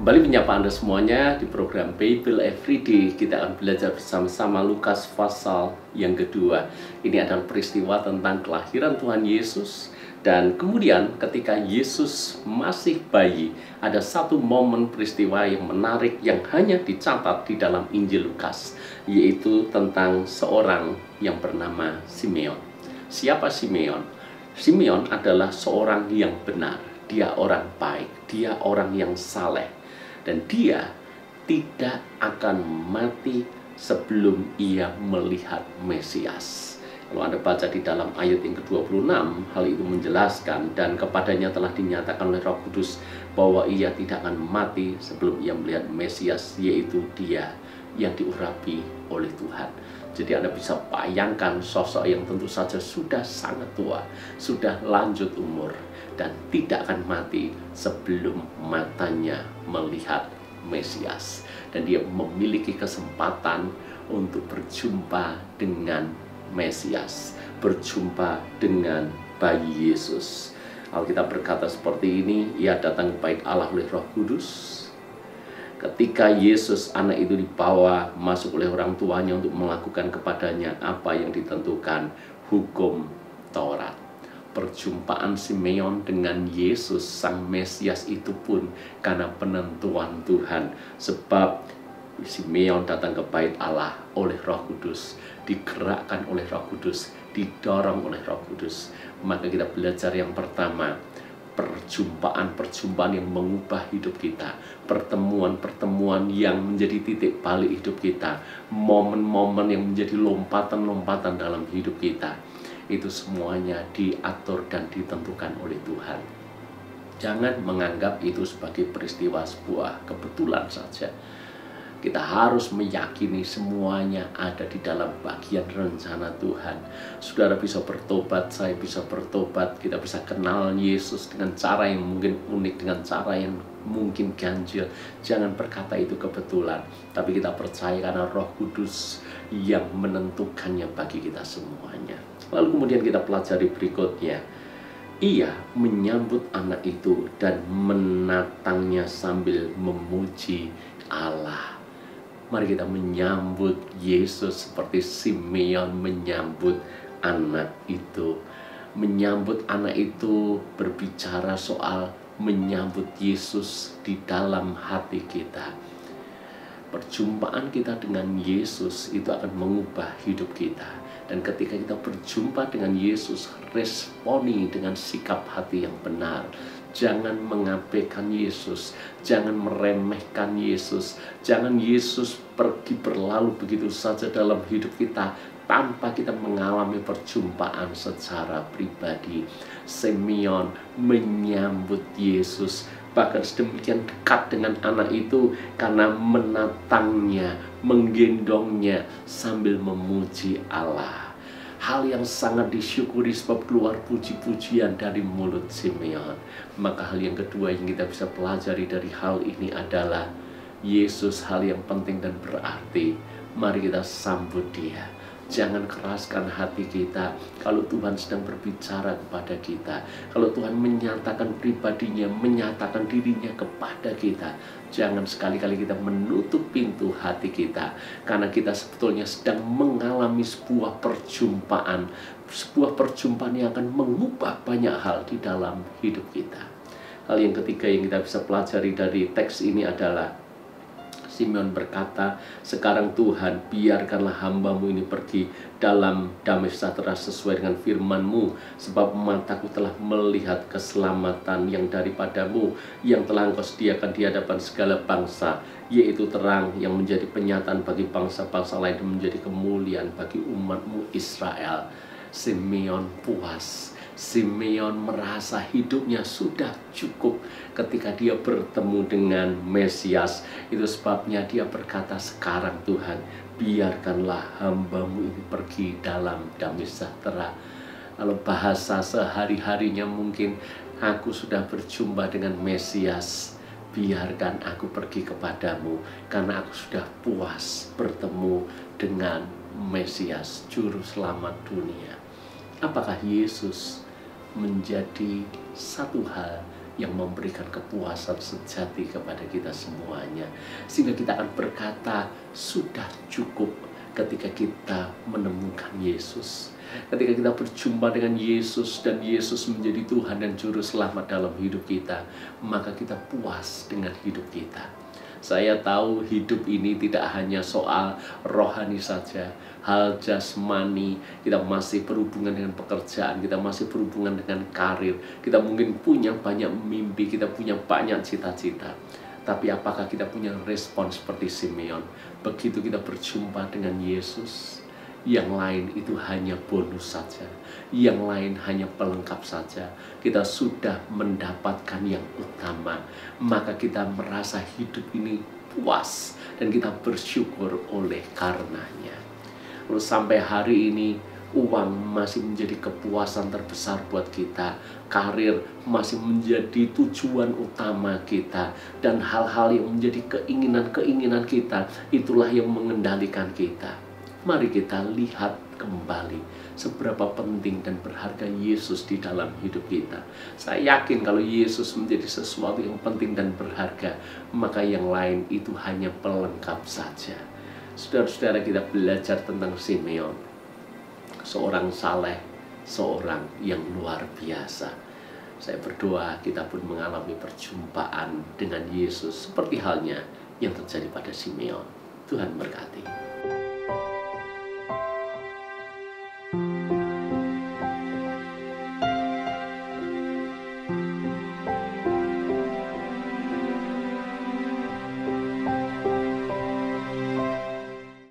Kembali menyapa Anda semuanya di program Bible Everyday. Kita akan belajar bersama-sama Lukas pasal yang kedua. Ini adalah peristiwa tentang kelahiran Tuhan Yesus. Dan kemudian ketika Yesus masih bayi, ada satu momen peristiwa yang menarik yang hanya dicatat di dalam Injil Lukas, yaitu tentang seorang yang bernama Simeon. Siapa Simeon? Simeon adalah seorang yang benar. Dia orang baik, dia orang yang saleh. Dan dia tidak akan mati sebelum ia melihat Mesias. Kalau Anda baca di dalam ayat yang ke-26, hal itu menjelaskan, dan kepadanya telah dinyatakan oleh Roh Kudus bahwa ia tidak akan mati sebelum ia melihat Mesias, yaitu dia yang diurapi oleh Tuhan. Jadi Anda bisa bayangkan sosok yang tentu saja sudah sangat tua, sudah lanjut umur, dan tidak akan mati sebelum matanya melihat Mesias. Dan dia memiliki kesempatan untuk berjumpa dengan Mesias, berjumpa dengan bayi Yesus. Alkitab berkata seperti ini, ia datang kepada Allah oleh Roh Kudus. Ketika Yesus anak itu dibawa masuk oleh orang tuanya untuk melakukan kepadanya apa yang ditentukan hukum Taurat. Perjumpaan Simeon dengan Yesus sang Mesias itu pun karena penentuan Tuhan. Sebab Simeon datang ke bait Allah oleh Roh Kudus, digerakkan oleh Roh Kudus, didorong oleh Roh Kudus. Maka kita belajar yang pertama, perjumpaan-perjumpaan yang mengubah hidup kita, pertemuan-pertemuan yang menjadi titik balik hidup kita, momen-momen yang menjadi lompatan-lompatan dalam hidup kita, itu semuanya diatur dan ditentukan oleh Tuhan. Jangan menganggap itu sebagai peristiwa sebuah kebetulan saja. Kita harus meyakini semuanya ada di dalam bagian rencana Tuhan. Saudara bisa bertobat, saya bisa bertobat, kita bisa kenal Yesus dengan cara yang mungkin unik, dengan cara yang mungkin ganjil. Jangan berkata itu kebetulan, tapi kita percaya karena Roh Kudus yang menentukannya bagi kita semuanya. Lalu kemudian kita pelajari berikutnya. Ia menyambut anak itu dan menatangnya sambil memuji Allah. Mari kita menyambut Yesus seperti Simeon menyambut anak itu. Menyambut anak itu berbicara soal menyambut Yesus di dalam hati kita. Perjumpaan kita dengan Yesus itu akan mengubah hidup kita. Dan ketika kita berjumpa dengan Yesus, responi dengan sikap hati yang benar. Jangan mengabaikan Yesus, jangan meremehkan Yesus, jangan Yesus pergi berlalu begitu saja dalam hidup kita tanpa kita mengalami perjumpaan secara pribadi. Simeon menyambut Yesus, bahkan sedemikian dekat dengan anak itu karena menatangnya, menggendongnya sambil memuji Allah. Hal yang sangat disyukuri sebab keluar puji-pujian dari mulut Simeon. Maka hal yang kedua yang kita bisa pelajari dari hal ini adalah Yesus hal yang penting dan berarti. Mari kita sambut dia. Jangan keraskan hati kita kalau Tuhan sedang berbicara kepada kita. Kalau Tuhan menyatakan pribadinya, menyatakan dirinya kepada kita, jangan sekali-kali kita menutup pintu hati kita, karena kita sebetulnya sedang mengalami sebuah perjumpaan yang akan mengubah banyak hal di dalam hidup kita. Hal yang ketiga yang kita bisa pelajari dari teks ini adalah Simeon berkata, sekarang Tuhan, biarkanlah hambamu ini pergi dalam damai sejahtera sesuai dengan firman-Mu, sebab mataku telah melihat keselamatan yang daripadamu, yang telah Engkau sediakan di hadapan segala bangsa, yaitu terang yang menjadi penyataan bagi bangsa-bangsa lain dan menjadi kemuliaan bagi umat-Mu Israel. Simeon puas. Simeon merasa hidupnya sudah cukup ketika dia bertemu dengan Mesias. Itu sebabnya dia berkata, sekarang Tuhan, biarkanlah hambamu ini pergi dalam damai sejahtera. Lalu bahasa sehari-harinya mungkin, aku sudah berjumpa dengan Mesias, biarkan aku pergi kepadamu, karena aku sudah puas bertemu dengan Mesias, Juru Selamat dunia. Apakah Yesus menjadi satu hal yang memberikan kepuasan sejati kepada kita semuanya. Sehingga kita akan berkata, sudah cukup ketika kita menemukan Yesus. Ketika kita berjumpa dengan Yesus dan Yesus menjadi Tuhan dan Juru Selamat dalam hidup kita, maka kita puas dengan hidup kita. Saya tahu hidup ini tidak hanya soal rohani saja, hal jasmani, kita masih berhubungan dengan pekerjaan, kita masih berhubungan dengan karir, kita mungkin punya banyak mimpi, kita punya banyak cita-cita. Tapi apakah kita punya respon seperti Simeon? Begitu kita berjumpa dengan Yesus, yang lain itu hanya bonus saja, yang lain hanya pelengkap saja. Kita sudah mendapatkan yang utama, maka kita merasa hidup ini puas dan kita bersyukur oleh karenanya. Lalu sampai hari ini uang masih menjadi kepuasan terbesar buat kita, karir masih menjadi tujuan utama kita, dan hal-hal yang menjadi keinginan-keinginan kita itulah yang mengendalikan kita. Mari kita lihat kembali seberapa penting dan berharga Yesus di dalam hidup kita. Saya yakin kalau Yesus menjadi sesuatu yang penting dan berharga, maka yang lain itu hanya pelengkap saja. Saudara-saudara, kita belajar tentang Simeon, seorang saleh, seorang yang luar biasa. Saya berdoa kita pun mengalami perjumpaan dengan Yesus seperti halnya yang terjadi pada Simeon. Tuhan berkati.